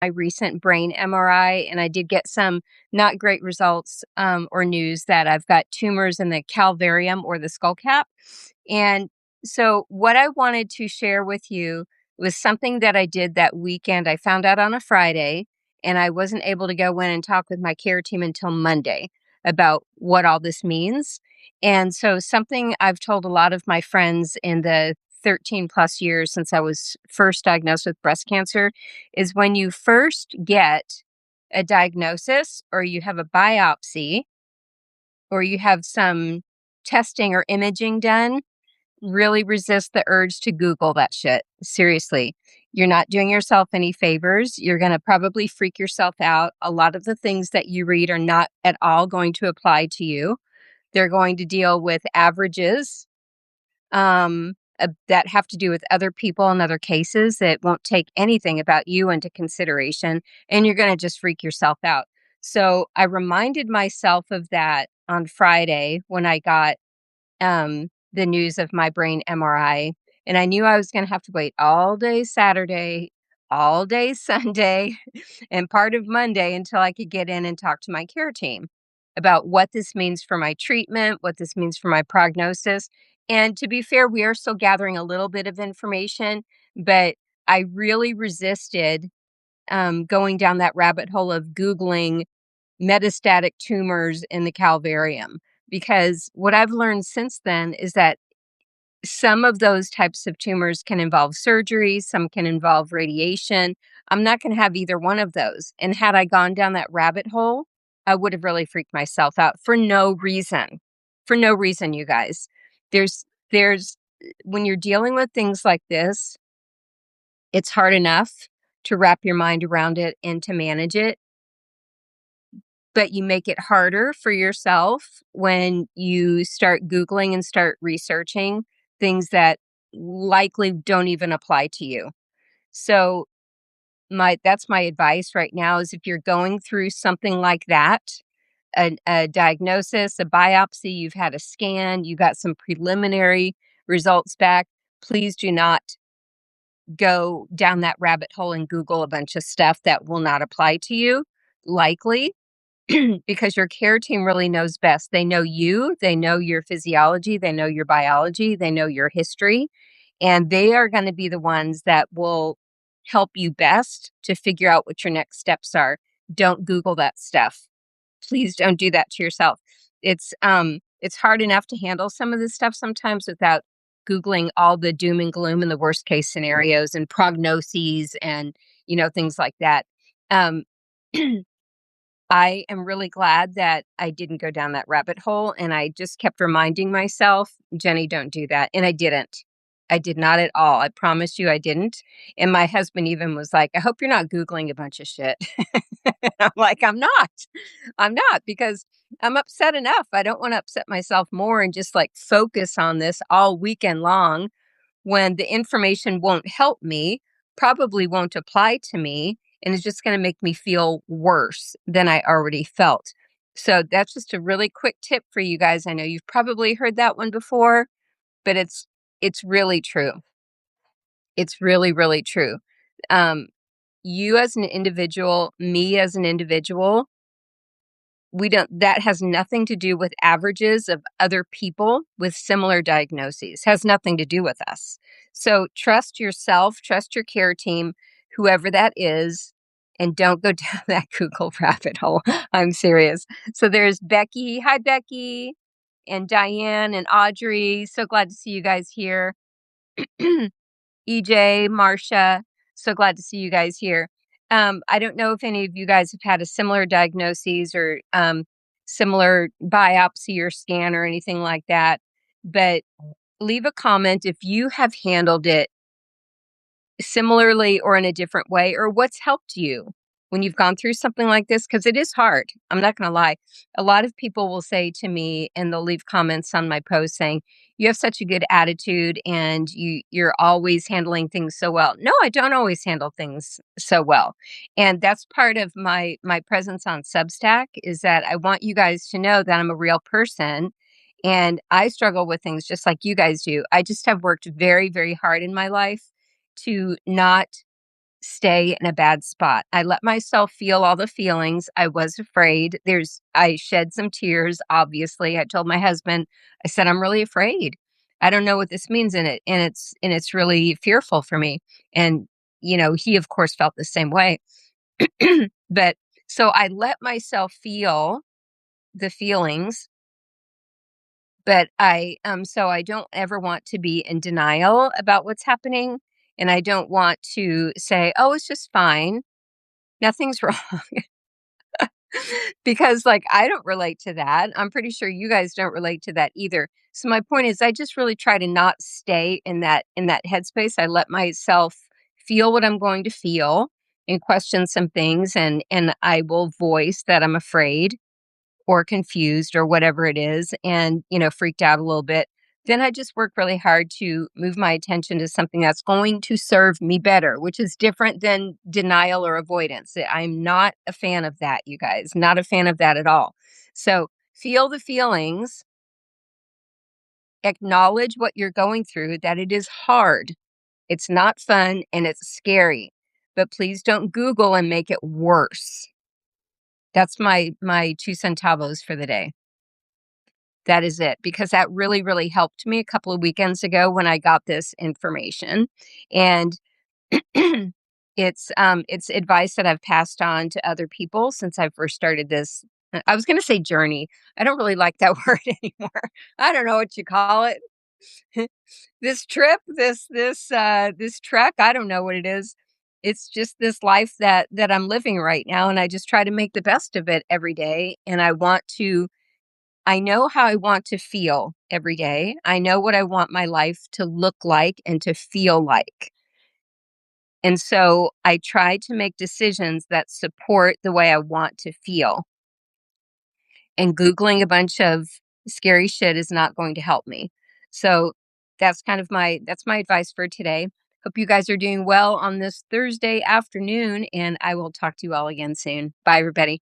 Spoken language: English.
my recent brain MRI, and I did get some not great results or news that I've got tumors in the calvarium or the skull cap. And so, what I wanted to share with you was something that I did that weekend. I found out on a Friday, and I wasn't able to go in and talk with my care team until Monday about what all this means. And so, something I've told a lot of my friends in the 13 plus years since I was first diagnosed with breast cancer is when you first get a diagnosis or you have a biopsy or you have some testing or imaging done, really resist the urge to Google that shit. Seriously. You're not doing yourself any favors. You're going to probably freak yourself out. A lot of the things that you read are not at all going to apply to you. They're going to deal with averages that have to do with other people and other cases that won't take anything about you into consideration. And you're going to just freak yourself out. So I reminded myself of that on Friday when I got the news of my brain MRI. And I knew I was going to have to wait all day Saturday, all day Sunday, and part of Monday until I could get in and talk to my care team about what this means for my treatment, what this means for my prognosis. And to be fair, we are still gathering a little bit of information, but I really resisted going down that rabbit hole of Googling metastatic tumors in the calvarium. Because what I've learned since then is that some of those types of tumors can involve surgery, some can involve radiation. I'm not going to have either one of those. And had I gone down that rabbit hole, I would have really freaked myself out for no reason. For no reason, you guys. There's when you're dealing with things like this, it's hard enough to wrap your mind around it and to manage it. But you make it harder for yourself when you start Googling and start researching things that likely don't even apply to you. So that's my advice right now is if you're going through something like that, a diagnosis, a biopsy, you've had a scan, you got some preliminary results back, please do not go down that rabbit hole and Google a bunch of stuff that will not apply to you, likely. Because your care team really knows best. They know you, they know your physiology, they know your biology, they know your history, and they are going to be the ones that will help you best to figure out what your next steps are. Don't Google that stuff. Please don't do that to yourself. It's hard enough to handle some of this stuff sometimes without Googling all the doom and gloom and the worst case scenarios and prognoses and things like that. Um, I am really glad that I didn't go down that rabbit hole, and I just kept reminding myself, Jenny, don't do that. And I didn't. I did not at all. I promise you I didn't. And my husband even was like, I hope you're not Googling a bunch of shit. I'm like, I'm not. I'm not because I'm upset enough. I don't want to upset myself more and just like focus on this all weekend long when the information won't help me, probably won't apply to me, and is just going to make me feel worse than I already felt. So that's just a really quick tip for you guys. I know you've probably heard that one before, but it's really true. It's really, really true. Um, you as an individual, me as an individual, we don't that has nothing to do with averages of other people with similar diagnoses. Has nothing to do with us. So trust yourself, trust your care team, whoever that is, and don't go down that Google rabbit hole. I'm serious. So there's Becky. Hi, Becky, and Diane and Audrey. So glad to see you guys here. EJ, Marcia, so glad to see you guys here. I don't know if any of you guys have had a similar diagnosis or similar biopsy or scan or anything like that, but leave a comment if you have handled it similarly or in a different way, or what's helped you when you've gone through something like this, because it is hard. I'm not going to lie. A lot of people will say to me, and they'll leave comments on my post saying, you have such a good attitude and you're always handling things so well. No, I don't always handle things so well. And that's part of my presence on Substack is that I want you guys to know that I'm a real person and I struggle with things just like you guys do. I just have worked very, very hard in my life to not stay in a bad spot. I let myself feel all the feelings. I was afraid. I shed some tears, obviously. I told my husband, I said, I'm really afraid. I don't know what this means in it. And it's really fearful for me. And, he of course felt the same way. But so I let myself feel the feelings, but I don't ever want to be in denial about what's happening. And I don't want to say, oh, it's just fine. Nothing's wrong. Because like I don't relate to that. I'm pretty sure you guys don't relate to that either. So my point is I just really try to not stay in that headspace. I let myself feel what I'm going to feel and question some things, and I will voice that I'm afraid or confused or whatever it is, and freaked out a little bit. Then I just work really hard to move my attention to something that's going to serve me better, which is different than denial or avoidance. I'm not a fan of that, you guys, not a fan of that at all. So feel the feelings, acknowledge what you're going through, that it is hard. It's not fun and it's scary, but please don't Google and make it worse. That's my two centavos for the day. That is it, because that really, really helped me a couple of weekends ago when I got this information. And it's advice that I've passed on to other people since I first started this. I was gonna say journey. I don't really like that word anymore. I don't know what you call it. This trip, this trek, I don't know what it is. It's just this life that I'm living right now, and I just try to make the best of it every day. And I know how I want to feel every day. I know what I want my life to look like and to feel like. And so I try to make decisions that support the way I want to feel. And Googling a bunch of scary shit is not going to help me. So that's my advice for today. Hope you guys are doing well on this Thursday afternoon, and I will talk to you all again soon. Bye, everybody.